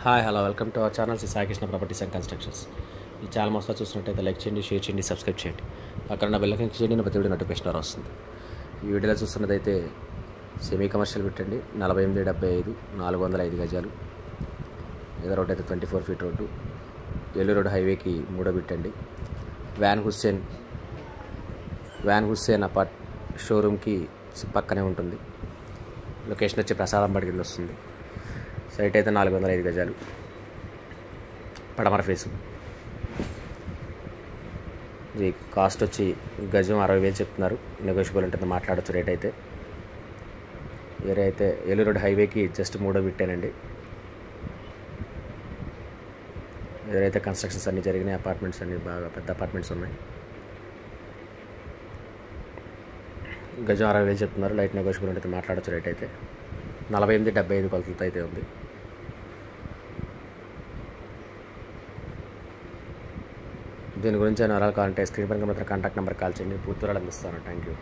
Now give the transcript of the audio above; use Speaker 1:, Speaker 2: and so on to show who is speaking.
Speaker 1: Hi hello welcome to our channel Sri Sai Krishna properties and constructions. ఈ channel మొత్తం చూసినట్టయితే like చేయండి, షేర్ చేయండి, సబ్స్క్రైబ్ చేయండి. అక్కడ నా బెల్ ఐకాన్ క్లిక్ చేయండి, ప్రతి వీడియో నోటిఫికేషన్ వస్తుంది. ఈ వీడియోలో చూస్తున్నదైతే సెమీ కమర్షియల్ పెట్టండి, 4875 405 గజాలు. ఏదో రోడ్ అయితే 24 ఫీట్ రోడ్డు, ఏలూరు రోడ్ హైవేకి 3వ బిట్టండి. వ్యాన్ హుస్సేన్ అపార్ట్ షోరూమ్కి పక్కనే ఉంటుంది. లొకేషన్ వచ్చి ప్రసాదంబడి కింద వస్తుంది. సైట్ అయితే 405 గజాలు, పడమర ఫేసు. ఇది కాస్ట్ వచ్చి గజం 60,000 చెప్తున్నారు. నెగోషియబుల్ ఉంటుంది, మాట్లాడచ్చు రేట్ అయితే. ఏరియా అయితే ఏలూరు రోడ్ హైవేకి జస్ట్ 3వ బిట్టేనండి. ఏదైతే కన్స్ట్రక్షన్స్ అన్నీ జరిగినాయి, అపార్ట్మెంట్స్ అన్నీ బాగా పెద్ద అపార్ట్మెంట్స్ ఉన్నాయి. గజం 60,000 చెప్తున్నారు. లైట్ నెగోషియబుల్ ఉంటుంది, మాట్లాడచ్చు రేట్ అయితే. 48-75 కొలతలతో అయితే ఉంది. దీని గురించి వివరాలు కావాలంటే స్క్రీన్ పైన మాత్రం కాంటాక్ట్ నెంబర్ కాల్ చేయండి, పూర్తి వివరాలు అందిస్తాను. Thank you.